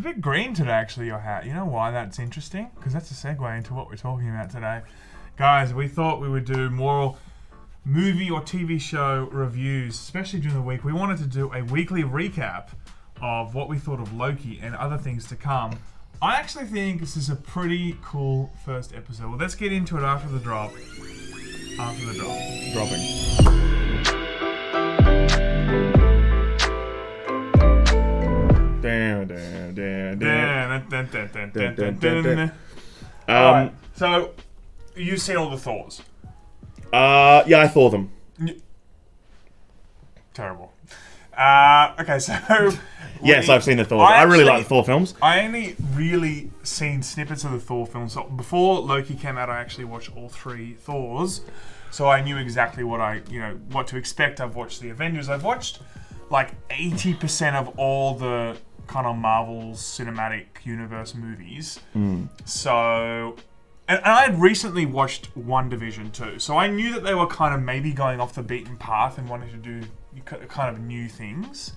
a bit green today, actually, your hat. You know why that's interesting? Because that's a segue into what we're talking about today. Guys, we thought we would do more movie or TV show reviews, especially during the week. We wanted to do a weekly recap of what we thought of Loki and other things to come. I actually think this is a pretty cool first episode. Well, let's get into it after the drop. Dropping. Alright, so you've seen all the Thors. Yeah, I Thor them. Terrible. Okay, so Yes, I've seen the Thor. I really like the Thor films. I only really seen snippets of the Thor films. So before Loki came out, I actually watched all 3 Thors. So I knew exactly what to expect. I've watched the Avengers. I've watched like 80% of all the kind of Marvel Cinematic Universe movies. So, and I had recently watched WandaVision too. So I knew that they were kind of maybe going off the beaten path and wanting to do kind of new things.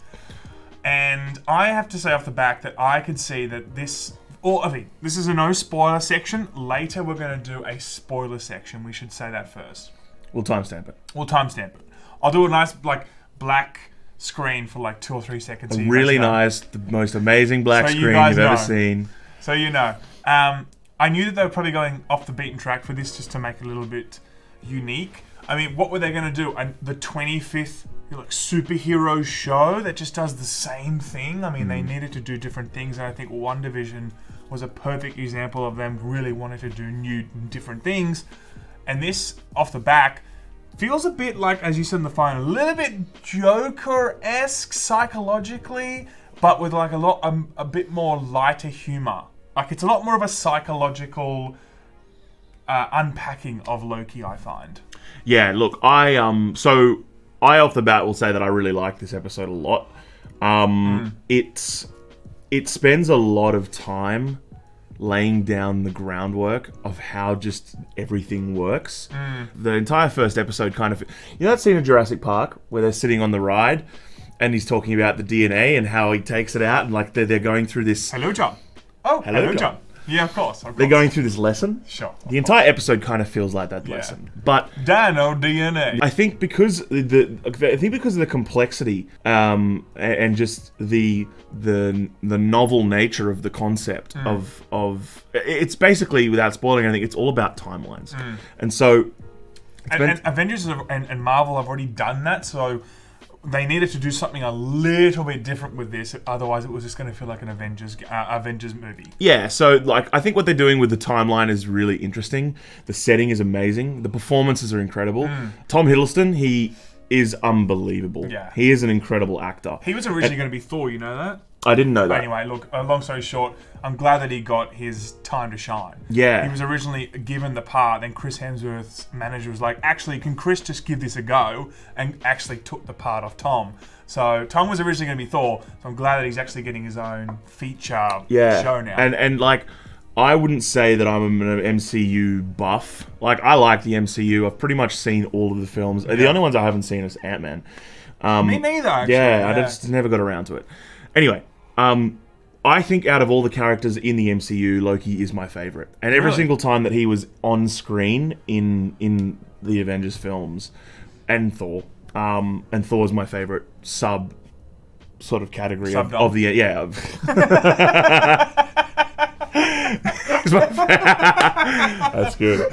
And I have to say off the back that I could see that this is a no spoiler section. Later we're going to do a spoiler section. We should say that first. We'll timestamp it. I'll do a nice black screen for 2 or 3 seconds. Really nice, the most amazing black screen you've ever seen. So you know. I knew that they were probably going off the beaten track for this just to make it a little bit unique. I mean, what were they going to do? The 25th superhero show that just does the same thing? I mean, they needed to do different things, and I think WandaVision was a perfect example of them really wanting to do new, different things. And this, off the back, feels a bit like, as you said in the phone, a little bit Joker-esque psychologically, but with a bit more lighter humor. It's a lot more of a psychological unpacking of Loki, I find. Yeah, look, I off the bat will say that I really like this episode a lot. It spends a lot of time laying down the groundwork of how just everything works. The entire first episode kind of... You know that scene in Jurassic Park where they're sitting on the ride and he's talking about the DNA and how he takes it out and they're going through this... Hello, John. Oh, hello, John. Yeah, of course. They're going through this lesson. Sure. The entire episode kind of feels like that lesson. But Dino DNA. I think because of the complexity and just the novel nature of the concept of it's basically, without spoiling anything, it's all about timelines. And so and Avengers and Marvel have already done that, so they needed to do something a little bit different with this. Otherwise, it was just going to feel like an Avengers movie. Yeah, so I think what they're doing with the timeline is really interesting. The setting is amazing. The performances are incredible. Tom Hiddleston, he is unbelievable. Yeah. He is an incredible actor. He was originally going to be Thor, you know that? I didn't know that. Anyway, look, long story short, I'm glad that he got his time to shine. Yeah. He was originally given the part, then Chris Hemsworth's manager was like, actually, can Chris just give this a go? And actually took the part off Tom. So Tom was originally going to be Thor, so I'm glad that he's actually getting his own feature show now. And I wouldn't say that I'm an MCU buff. I like the MCU. I've pretty much seen all of the films. Yeah. The only ones I haven't seen is Ant-Man. Me neither, actually. Yeah, I just never got around to it. Anyway, I think out of all the characters in the MCU, Loki is my favorite. And every single time that he was on screen in the Avengers films, and Thor is my favorite sort of category of the That's good.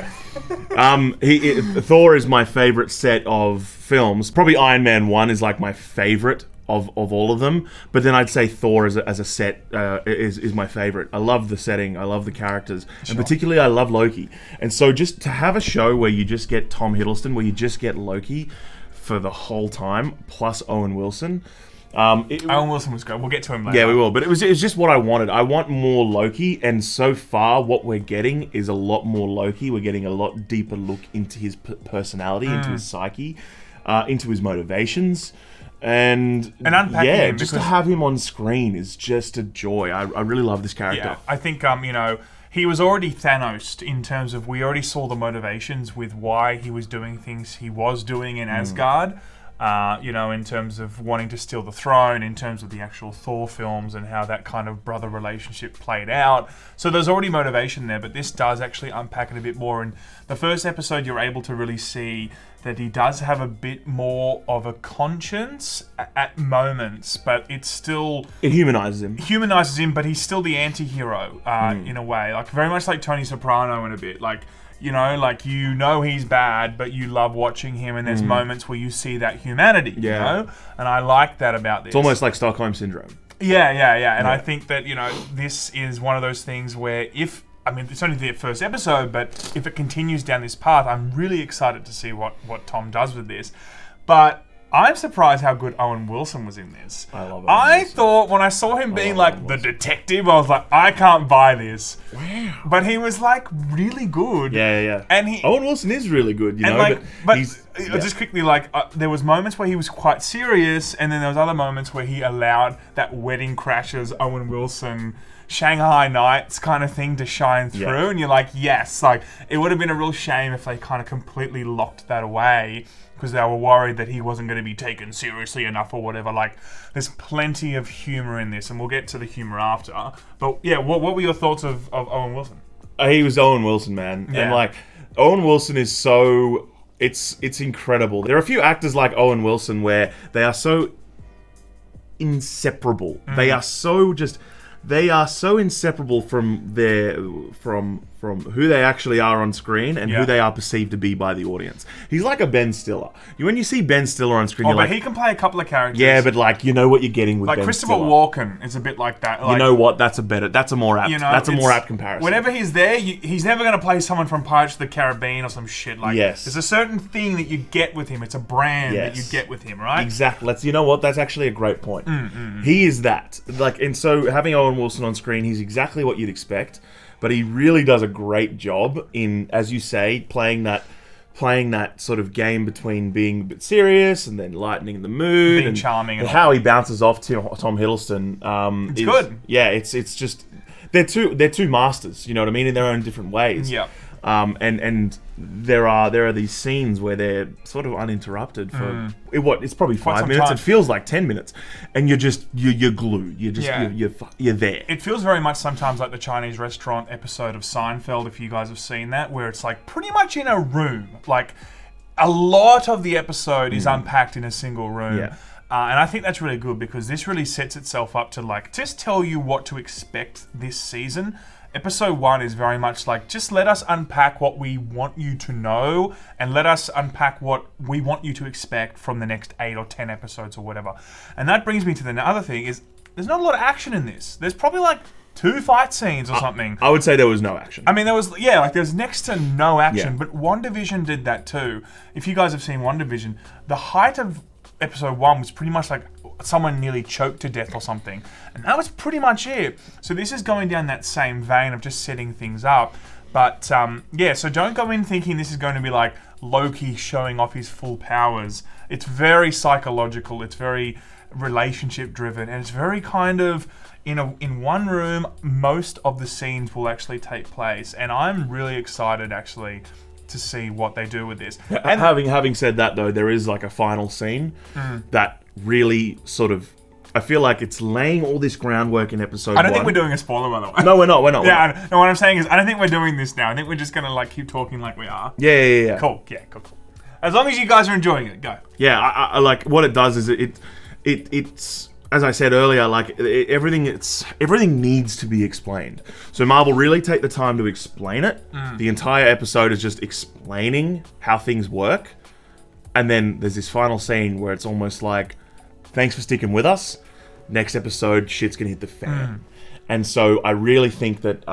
Thor is my favorite set of films. Probably Iron Man 1 is my favorite of all of them, but then I'd say Thor as a set is my favorite. I love the setting, I love the characters, and particularly I love Loki. And so just to have a show where you just get Tom Hiddleston, where you just get Loki for the whole time, plus Owen Wilson. Owen Wilson was good. We'll get to him later. Yeah, we will. But it was just what I wanted. I want more Loki, and so far what we're getting is a lot more Loki. We're getting a lot deeper look into his personality, into his psyche, into his motivations. And unpacking him, just to have him on screen is just a joy. I really love this character. Yeah, I think he was already Thanos in terms of we already saw the motivations with why he was doing things he was doing in Asgard. in terms of wanting to steal the throne, in terms of the actual Thor films and how that kind of brother relationship played out. So there's already motivation there, but this does actually unpack it a bit more. In the first episode, you're able to really see that he does have a bit more of a conscience at moments, but it's still... It humanizes him. Humanizes him, but he's still the anti-hero in a way. Like, very much like Tony Soprano in a bit. Like, he's bad, but you love watching him, and there's moments where you see that humanity, you know? And I like that about this. It's almost like Stockholm Syndrome. Yeah. And I think that, this is one of those things where it's only the first episode, but if it continues down this path, I'm really excited to see what Tom does with this. But I'm surprised how good Owen Wilson was in this. I love it. I thought when I saw him being like the detective, I was like, I can't buy this. Wow. But he was like really good. Yeah. And Owen Wilson is really good, just quickly, there was moments where he was quite serious, and then there was other moments where he allowed that Wedding Crashers Owen Wilson Shanghai Nights kind of thing to shine through, and you're like, yes, it would have been a real shame if they kind of completely locked that away because they were worried that he wasn't going to be taken seriously enough or whatever. There's plenty of humor in this, and we'll get to the humor after. But yeah, what were your thoughts of Owen Wilson? He was Owen Wilson, man, and Owen Wilson is so it's incredible. There are a few actors like Owen Wilson where they are so inseparable. They are so inseparable from who they actually are on screen and who they are perceived to be by the audience. He's like a Ben Stiller. When you see Ben Stiller on screen, but he can play a couple of characters. Yeah, but you know what you're getting with Ben Christopher Stiller. Walken is a bit like that. You know what? That's a more apt comparison. Whenever he's there, he's never going to play someone from Pirates of the Caribbean or some shit yes. There's a certain thing that you get with him. It's a brand that you get with him, right? Exactly. You know what? That's actually a great point. He is that. And so having Owen Wilson on screen, he's exactly what you'd expect. But he really does a great job in, as you say, playing that sort of game between being a bit serious and then lightening the mood, being charming, and how he bounces off Tom Hiddleston. It's good. Yeah, it's just they're two masters. You know what I mean, in their own different ways. Yeah. And there are these scenes where they're sort of uninterrupted for it's probably 5 minutes. Time. It feels like 10 minutes, and you're glued. You're there. It feels very much sometimes like the Chinese restaurant episode of Seinfeld, if you guys have seen that, where it's pretty much in a room. A lot of the episode is unpacked in a single room. Yeah. And I think that's really good because this really sets itself up to just tell you what to expect this season. Episode 1 is very much just let us unpack what we want you to know and let us unpack what we want you to expect from the next 8 or 10 episodes or whatever. And that brings me to the other thing is there's not a lot of action in this. There's probably 2 fight scenes or something. I would say there was no action. I mean, there was, there's next to no action, but WandaVision did that too. If you guys have seen WandaVision, the height of episode 1 was pretty much someone nearly choked to death or something. And that was pretty much it. So this is going down that same vein of just setting things up. But, so don't go in thinking this is going to be Loki showing off his full powers. It's very psychological. It's very relationship driven. And it's very kind of, in one room, most of the scenes will actually take place. And I'm really excited, actually, to see what they do with this. And having said that, though, there is a final scene that really sort of, I feel like it's laying all this groundwork in episode 1. I don't think we're doing a spoiler, by the way. No, we're not. Yeah, no, what I'm saying is, I don't think we're doing this now. I think we're just going to keep talking like we are. Yeah. Cool. As long as you guys are enjoying it, go. Yeah, I like what it does is it's as I said earlier, everything needs to be explained. So Marvel really take the time to explain it. The entire episode is just explaining how things work. And then there's this final scene where it's almost thanks for sticking with us. Next episode, shit's gonna hit the fan. And so I really think that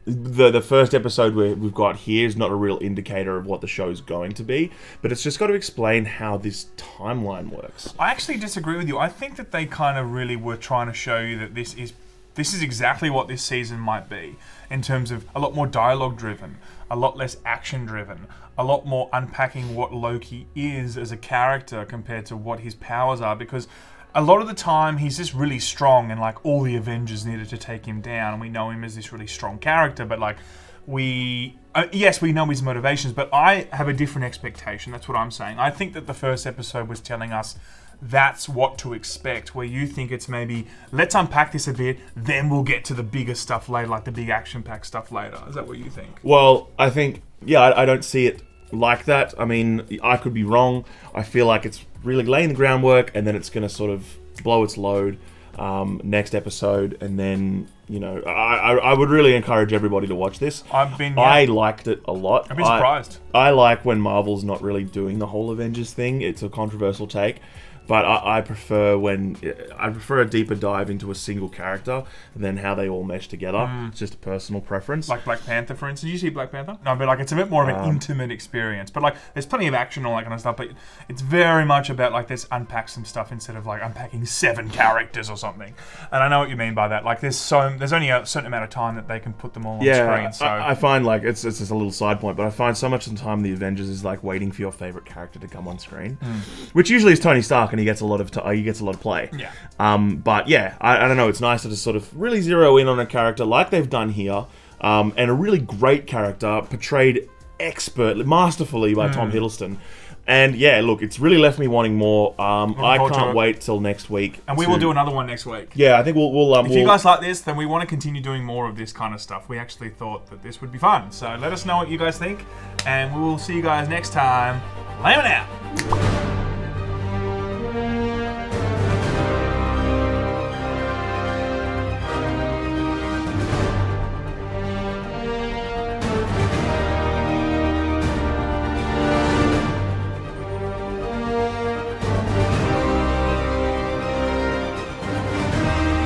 the first episode we've got here is not a real indicator of what the show's going to be, but it's just got to explain how this timeline works. I actually disagree with you. I think that they kind of really were trying to show you that this is exactly what this season might be, in terms of a lot more dialogue driven, a lot less action driven, a lot more unpacking what Loki is as a character compared to what his powers are, because a lot of the time he's just really strong and all the Avengers needed to take him down, and we know him as this really strong character, but yes, we know his motivations, but I have a different expectation. That's what I'm saying. I think that the first episode was telling us that's what to expect, where you think it's maybe, let's unpack this a bit, then we'll get to the bigger stuff later, like the big action-packed stuff later. Is that what you think? Well, I think, I don't see it like that. I mean, I could be wrong. I feel like it's really laying the groundwork, and then it's going to sort of blow its load next episode, and then, I would really encourage everybody to watch this. I liked it a lot. I've been surprised. I like when Marvel's not really doing the whole Avengers thing. It's a controversial take. But I prefer a deeper dive into a single character than how they all mesh together. It's just a personal preference. Like Black Panther, for instance. Did you see Black Panther? No, but it's a bit more of an intimate experience. But there's plenty of action and all that kind of stuff. But it's very much about let's unpack some stuff instead of unpacking 7 characters or something. And I know what you mean by that. There's only a certain amount of time that they can put them all on screen. So I find it's just a little side point, but I find so much of the time the Avengers is waiting for your favorite character to come on screen, which usually is Tony Stark, and he gets a lot of play. Yeah. But yeah, I don't know. It's nice to just sort of really zero in on a character like they've done here, and a really great character portrayed expertly, masterfully by Tom Hiddleston. And yeah, look, it's really left me wanting more. I can't wait till next week. And we will do another one next week. Yeah, I think we'll if you guys like this, then we want to continue doing more of this kind of stuff. We actually thought that this would be fun. So let us know what you guys think, and we will see you guys next time. Laymen out.